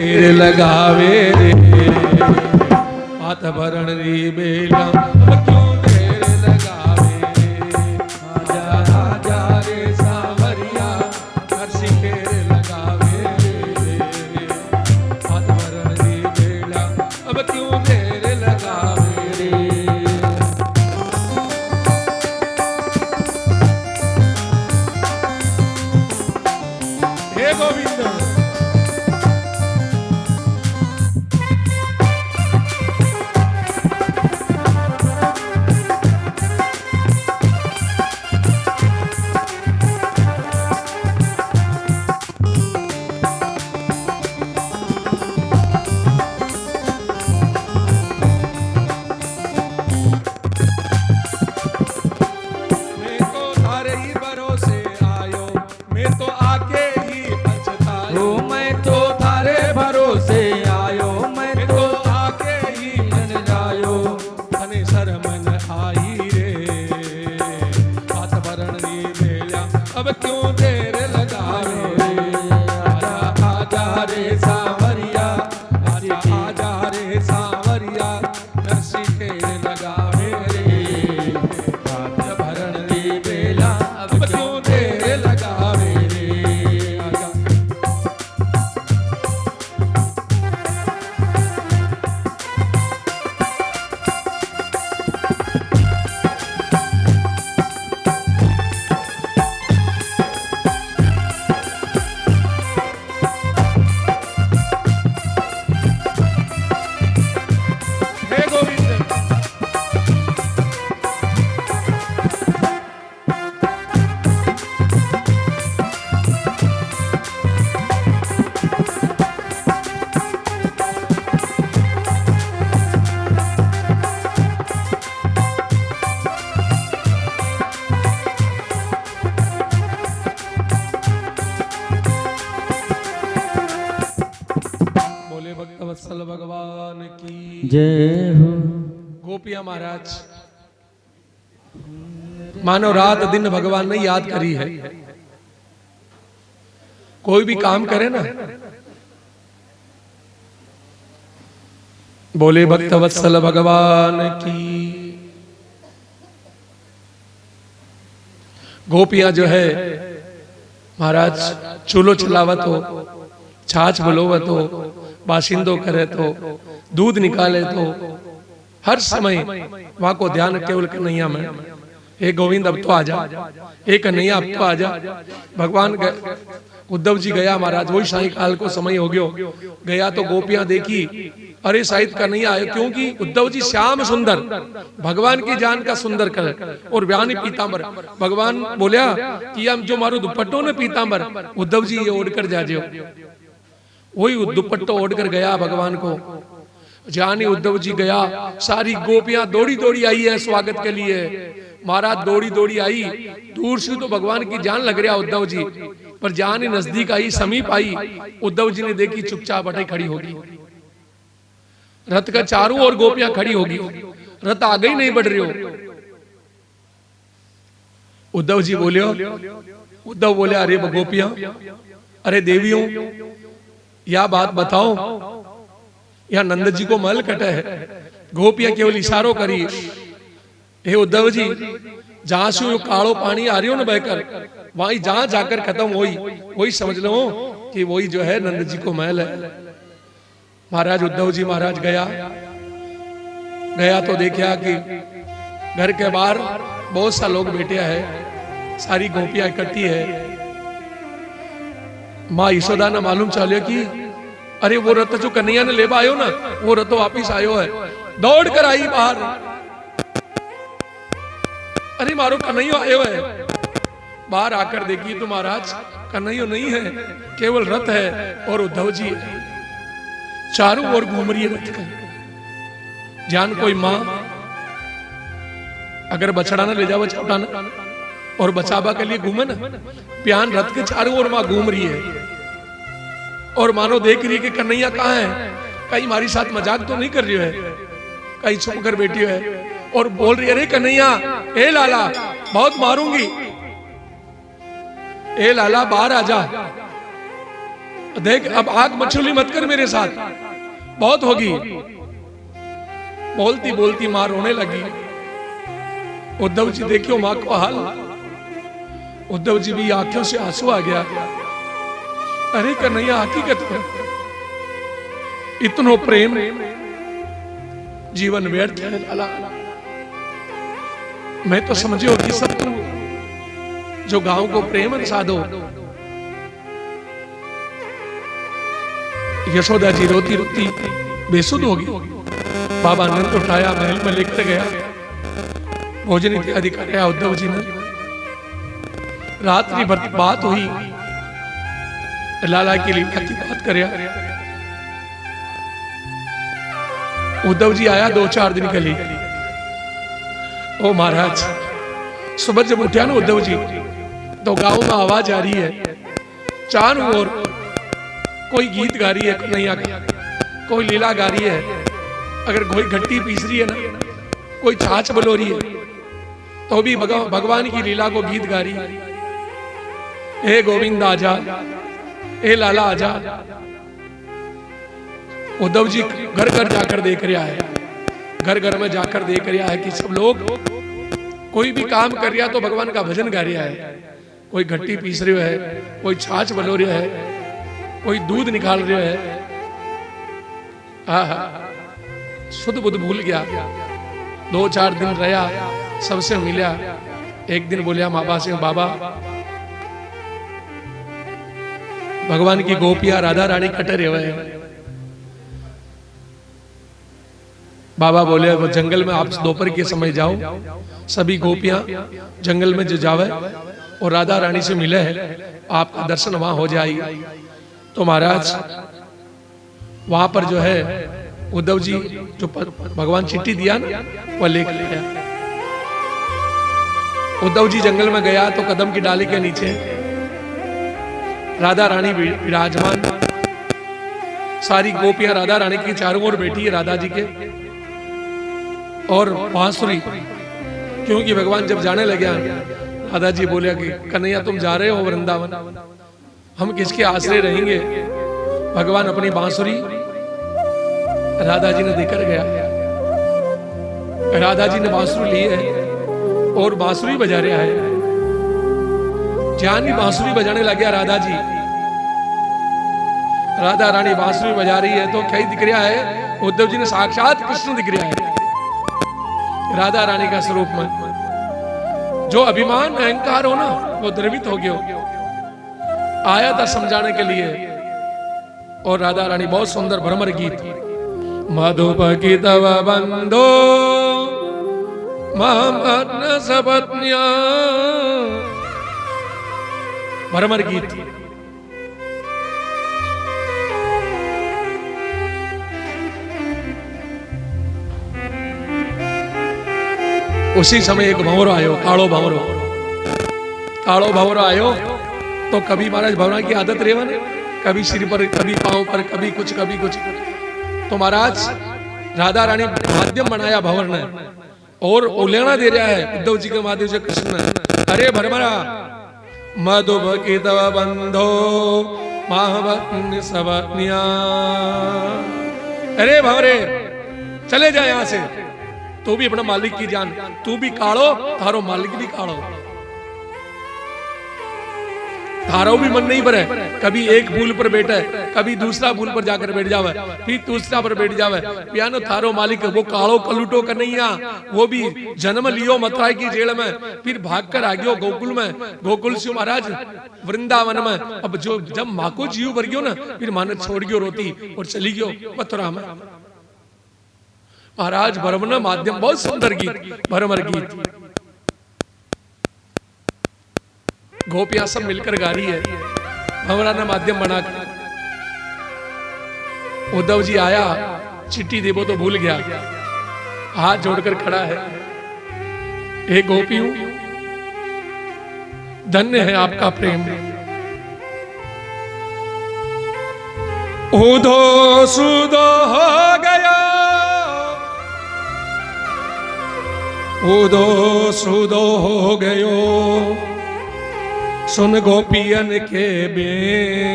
तेरे लगावे रे हाथ भरण री बेला क्यों देर लगावे रे आजा आजा रे सावरिया हर्षी तेरे लगावे रे हाथ भरण री बेला अब क्यों देर लगावे रे। हे गोविंद वत्सल भगवान की जय हो। गोपिया महाराज मानो रात दिन भगवान ने याद करी है। कोई भी काम करे ना, बोले भक्त वत्सल भगवान की। गोपियां जो है महाराज चूल्हो चलावत हो, छाछ बुलोवत हो, बाशिंदो करे तो, दूध निकाले तो, हर समय वहां को ध्यान केवल कन्हैया में। हे गोविंद अब तो आजा, हे कन्हैया अब तो आजा। भगवान उद्धव जी गया महाराज, वही साई काल को समय हो गया तो गोपियां देखी, अरे शायद कन्हैया आयो, क्योंकि उद्धव जी श्याम सुंदर भगवान की जान का सुंदर कलर और व्यानी पीतांबर। भगवान बोलिया कि हम जो मारो दुपट्टो ने पीतांबर, उद्धव जी ये ओढ़कर जाजो। वही दुपट्टो ओढ़कर गया भगवान को। जानी उद्धव जी गया, सारी गोपियां दौड़ी दौड़ी आई है स्वागत के लिए। महाराज दौड़ी दौड़ी आई, दूर से तो भगवान की जान लग रहा उद्धव जी, पर जान ही नजदीक आई, समीप आई, उद्धव जी ने देखी चुपचाप हटे खड़ी होगी। रथ का चारों ओर गोपियां खड़ी होगी, रथ आगे ही नहीं बढ़ रही हो। उद्धव जी बोले, उद्धव बोले अरे गोपियां, अरे देवियों, या बात बताओ, या नंद जी को मल कटे है। गोपियां केवल इशारों करी, हे उद्धव जी जहां से कालो पानी आ रही हो ना बहकर, वहीं जहां जाकर खत्म वही समझ लो कि वही जो है नंद जी को महल है। महाराज उद्धव जी महाराज गया तो देखा कि घर के बाहर बहुत सा लोग बैठे हैं, सारी गोपियां इकट्ठी है। माँ यशोदा ने मालूम चलियो कि अरे वो रथ जो कन्हैया ने लेबा आयो ना, वो रथ वापिस आयो है। दौड़ कर आई बाहर, अरे मारो कन्हैया आयो है। बाहर आकर देखिए तो महाराज कन्हैया नहीं है, केवल रथ है और उद्धव जी है। चारों ओर घूम रही है रथ का। जान कोई माँ अगर बछड़ा ना ले जाओ छोटा ना और बचावा के लिए घूमे ना, प्यान रथ के चारों ओर माँ घूम रही है और मानो देख रही है कि कन्हैया कहाँ है, कहीं हमारी साथ मजाक तो नहीं कर रही है, कहीं छुप कर बैठी है और बोल रही है अरे कन्हैया, ए लाला बहुत मारूंगी, ए लाला बाहर आजा। देख अब आग मछली मत कर मेरे साथ, बहुत होगी। बोलती बोलती मां रोने लगी। उद्धव जी देखियो मां को हाल। उद्धव जी भी आंखों से आंसू आ गया। अरे कन्हैया हकीकत में इतनो प्रेम जीवन व्यर्थ है लाला। मैं तो समझो कि सब तू जो गांव को प्रेम साधो। यशोदा जी रोती रोती बेसुध होगी। बाबा नंद उठाया, महल में लेकर गया, भोजन इत्यादि कराया उद्धव जी ने। रात्रि भर बात हुई, लाला की लीला की बात कराया। उद्धव जी आया 2-4 दिन के लिए। ओ महाराज, सुबह जब उठा ना उद्धव जी तो गांव में आवाज आ रही है, चारों ओर कोई गीत गा रही है कन्हैया का, कोई लीला गा रही है। अगर कोई घट्टी पीस रही है ना, कोई छाछ बलो रही है, तो भी भगवान की लीला को गीत गा रही है। हे गोविंद आजा, हे लाला आजा। उद्धव जी घर घर जाकर देख रहा है, घर घर में जाकर देख रहा है कि सब लोग कोई भी काम कर रहा तो भगवान का भजन गा रहा है। कोई घट्टी पीस रहा है, कोई छाछ बलो रहा है, कोई दूध निकाल रहा है। शुद्ध बुद्ध भूल गया। 2-4 दिन रहा, सबसे मिला। एक दिन बोलिया बाबा से, बाबा भगवान की गोपियां राधा रानी कटे हुए हैं। बाबा बोले वो जंगल में आप दोपहर के समय जाओ, सभी गोपियां जंगल में जो जावे और राधा रानी से मिले हैं, आपका दर्शन वहां हो जाएगा। तो महाराज वहां पर जो है उद्धव जी जो भगवान चिट्ठी दिया ना वह लेकर गया। उद्धव जी जंगल में गया तो कदम की डाली के नीचे राधा रानी विराजमान, सारी गोपियां राधा रानी की चारों ओर बैठी है राधा जी के, और बांसुरी। क्योंकि भगवान जब जाने लगे राधा जी बोले कि कन्हैया तुम जा रहे हो वृंदावन, हम किसके आश्रय रहेंगे। भगवान अपनी बांसुरी राधा जी ने देकर गया। राधा जी ने बांसुरी ली है और बांसुरी बजा रहा है। जान भी बांसुरी बजाने लग गया राधा जी। राधा रानी बांसुरी बजा रही है तो क्या दिख रहा है, उद्धव जी ने साक्षात कृष्ण दिख रहा है राधा रानी का स्वरूप में। जो अभिमान अहंकार हो ना वो द्रवित हो गया। आया था समझाने के लिए। और राधा रानी बहुत सुंदर भ्रमर गीत, मधुपकी तव बंधो मम सपत्न्या, भ्रमर गीत। उसी समय एक भंवरो आयो, कालो भंवरो। कालो भंवरो आयो तो कभी महाराज भंवरा की आदत रेवा ने, कभी सिर पर, कभी पांव पर, कभी कुछ कभी कुछ। तो महाराज राधा रानी माध्यम बनाया भंवर ने और लेना दे रहा है उद्धव जी के माध्यम से कृष्ण ने। अरे भरमरा मधुपकी तव बंधो महावत्न सवत्न्या, अरे भंवरे चले जा यहां से, तू भी अपना मालिक की जान, तू भी काढ़ो थारो मालिक भी काढ़ो। थारो भी मन नहीं भरे, कभी एक फूल पर बैठे, कभी दूसरा फूल पर जाकर बैठ जावे, फिर दूसरा पर बैठ जावे। पियानो थारो मालिक वो कालो कलूटो कन्हैया, वो भी जन्म लियो मथुरा की जेल में, फिर भागकर आ गयो गोकुल में, गोकुल से महाराज वृंदावन में। अब जो जब माँ को जीव भर गयो ना, फिर माँ ने छोड़ गयो रोटी और चली गयो मथुरा में। महाराज भ्रमर माध्यम, बहुत सुंदर गीत, भ्रमर गीत। गोपियां सब मिलकर गा रही है, भंवरा ने माध्यम बनाकर। उद्धव जी आया, चिट्ठी देवो तो भूल गया, हाथ जोड़कर खड़ा है। हे गोपियों, धन्य है आपका प्रेम। उधो सुधो हो गया, उदो सुदो हो गयो, सुन गोपियन के बे।